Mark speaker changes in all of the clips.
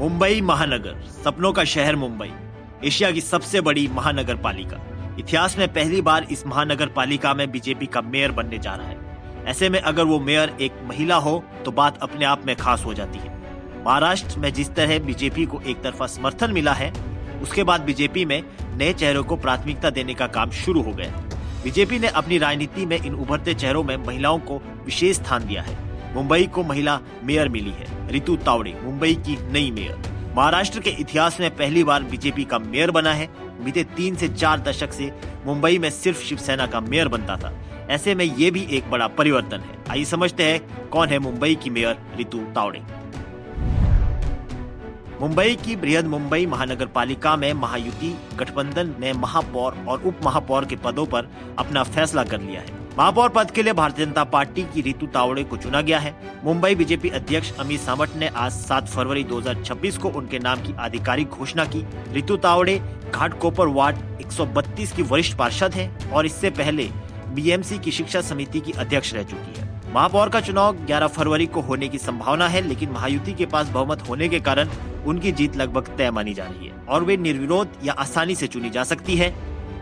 Speaker 1: मुंबई महानगर, सपनों का शहर मुंबई, एशिया की सबसे बड़ी महानगर पालिका। इतिहास में पहली बार इस महानगर पालिका में बीजेपी का मेयर बनने जा रहा है। ऐसे में अगर वो मेयर एक महिला हो तो बात अपने आप में खास हो जाती है। महाराष्ट्र में जिस तरह बीजेपी को एक तरफा समर्थन मिला है, उसके बाद बीजेपी में नए चेहरों को प्राथमिकता देने का काम शुरू हो गया है। बीजेपी ने अपनी राजनीति में इन उभरते चेहरों में महिलाओं को विशेष स्थान दिया है। मुंबई को महिला मेयर मिली है, रितु तावड़े मुंबई की नई मेयर। महाराष्ट्र के इतिहास में पहली बार बीजेपी का मेयर बना है। बीते 3 से 4 दशक से मुंबई में सिर्फ शिवसेना का मेयर बनता था। ऐसे में ये भी एक बड़ा परिवर्तन है। आइए समझते हैं कौन है मुंबई की मेयर रितु तावड़े। मुंबई की बृहद मुंबई महानगर पालिका में महायुति गठबंधन ने महापौर और उप महापौर के पदों पर अपना फैसला कर लिया है। महापौर पद के लिए भारतीय जनता पार्टी की रितु तावड़े को चुना गया है। मुंबई बीजेपी अध्यक्ष अमित सावंत ने आज 7 फरवरी 2026 को उनके नाम की आधिकारिक घोषणा की। रितु तावड़े घाटकोपर वार्ड 132 की वरिष्ठ पार्षद हैं और इससे पहले बीएमसी की शिक्षा समिति की अध्यक्ष रह चुकी है। महापौर का चुनाव 11 फरवरी को होने की संभावना है, लेकिन महायुति के पास बहुमत होने के कारण उनकी जीत लगभग तय मानी जा रही है और वे निर्विरोध या आसानी से चुनी जा सकती है।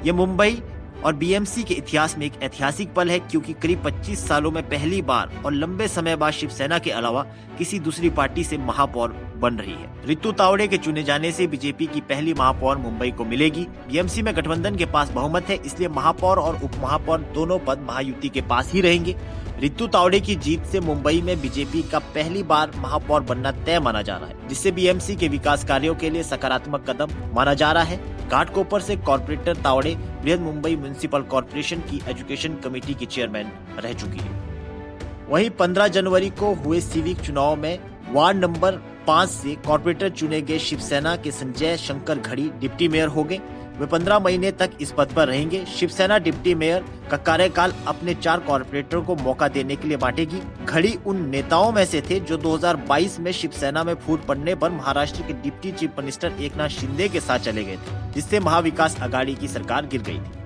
Speaker 1: ये मुंबई और बीएमसी के इतिहास में एक ऐतिहासिक पल है, क्योंकि करीब 25 सालों में पहली बार और लंबे समय बाद शिवसेना के अलावा किसी दूसरी पार्टी से महापौर बन रही है। रितु तावड़े के चुने जाने से बीजेपी की पहली महापौर मुंबई को मिलेगी। बीएमसी में गठबंधन के पास बहुमत है, इसलिए महापौर और उप महापौर दोनों पद महायुति के पास ही रहेंगे। रितु तावड़े की जीत से मुंबई में बीजेपी का पहली बार महापौर बनना तय माना जा रहा है, जिससे बीएमसी के विकास कार्यों के लिए सकारात्मक कदम माना जा रहा है। घाटकोपर से कॉर्पोरेटर तावड़े बृहद मुंबई म्युनिसिपल कॉर्पोरेशन की एजुकेशन कमेटी की चेयरमैन रह चुकी है। वहीं 15 जनवरी को हुए सिविक चुनाव में वार्ड नंबर 5 से कॉर्पोरेटर चुने गए शिवसेना के संजय शंकर घड़ी डिप्टी मेयर हो गए। वे 15 महीने तक इस पद पर रहेंगे। शिवसेना डिप्टी मेयर का कार्यकाल अपने 4 कॉर्पोरेटरों को मौका देने के लिए बांटेगी। घड़ी उन नेताओं में से थे जो 2022 में शिवसेना में फूट पड़ने पर महाराष्ट्र के deputy chief minister Eknath Shinde के साथ चले गए थे, जिससे महाविकास आघाड़ी की सरकार गिर गई थी।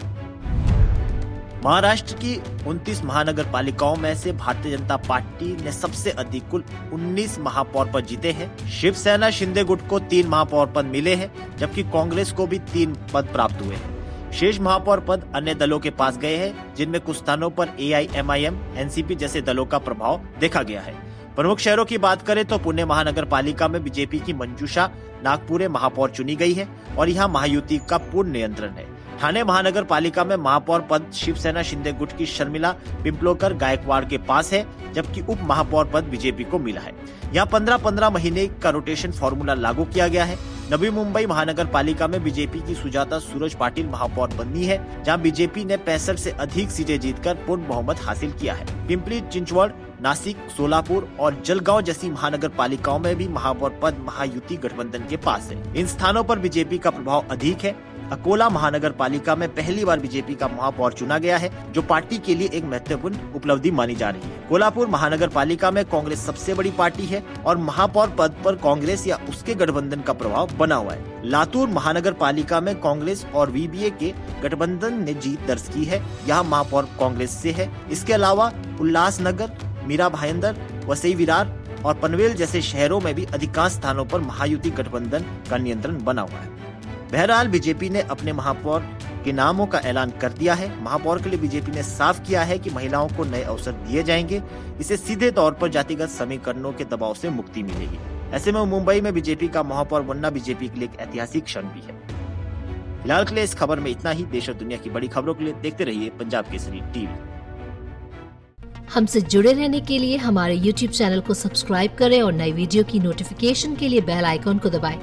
Speaker 1: महाराष्ट्र की 29 महानगर पालिकाओं में से भारतीय जनता पार्टी ने सबसे अधिक कुल 19 महापौर पद जीते हैं। शिवसेना शिंदे गुट को 3 महापौर पद मिले हैं, जबकि कांग्रेस को भी 3 पद प्राप्त हुए हैं। शेष महापौर पद अन्य दलों के पास गए हैं, जिनमें कुछ स्थानों पर AIMIM, NCP जैसे दलों का प्रभाव देखा गया है। प्रमुख शहरों की बात करें तो पुणे महानगर पालिका में बीजेपी की मंजूषा नागपुरे महापौर चुनी गई है और यहाँ महायुति का पूर्ण नियंत्रण है। ठाणे महानगर पालिका में महापौर पद शिवसेना शिंदे गुट की शर्मिला पिंपलोकर गायकवाड़ के पास है, जबकि उप महापौर पद बीजेपी को मिला है। यहाँ 15-15 महीने का रोटेशन फॉर्मूला लागू किया गया है। नवी मुंबई महानगर पालिका में बीजेपी की सुजाता सूरज पाटिल महापौर बनी है, जहाँ बीजेपी ने 65 से अधिक सीटें जीतकर पूर्ण बहुमत हासिल किया है। पिंपरी चिंचवड़, नासिक, सोलापुर और जलगांव जैसी महानगर पालिकाओं में भी महापौर पद महायुति गठबंधन के पास है। इन स्थानों पर बीजेपी का प्रभाव अधिक है। अकोला महानगर पालिका में पहली बार बीजेपी का महापौर चुना गया है, जो पार्टी के लिए एक महत्वपूर्ण उपलब्धि मानी जा रही है। कोल्हापुर महानगर पालिका में कांग्रेस सबसे बड़ी पार्टी है और महापौर पद पर कांग्रेस या उसके गठबंधन का प्रभाव बना हुआ है। लातूर महानगर पालिका में कांग्रेस और VBA के गठबंधन ने जीत दर्ज की है। यहाँ महापौर कांग्रेस से है। इसके अलावा उल्लासनगर, मीरा भाईंदर, वसई विरार और पनवेल जैसे शहरों में भी अधिकांश स्थानों पर महायुति गठबंधन का नियंत्रण बना हुआ है। बहरहाल बीजेपी ने अपने महापौर के नामों का ऐलान कर दिया है। महापौर के लिए बीजेपी ने साफ किया है कि महिलाओं को नए अवसर दिए जाएंगे। इससे सीधे तौर पर जातिगत समीकरणों के दबाव से मुक्ति मिलेगी। ऐसे में मुंबई में बीजेपी का महापौर बनना बीजेपी के लिए एक ऐतिहासिक क्षण भी है। फिलहाल के लिए इस खबर में इतना ही। देश और दुनिया की बड़ी खबरों के लिए देखते रहिए पंजाब केसरी टीवी।
Speaker 2: हमसे जुड़े रहने के लिए हमारे YouTube चैनल को सब्सक्राइब करें और नई वीडियो की नोटिफिकेशन के लिए बेल आइकॉन को दबाएं।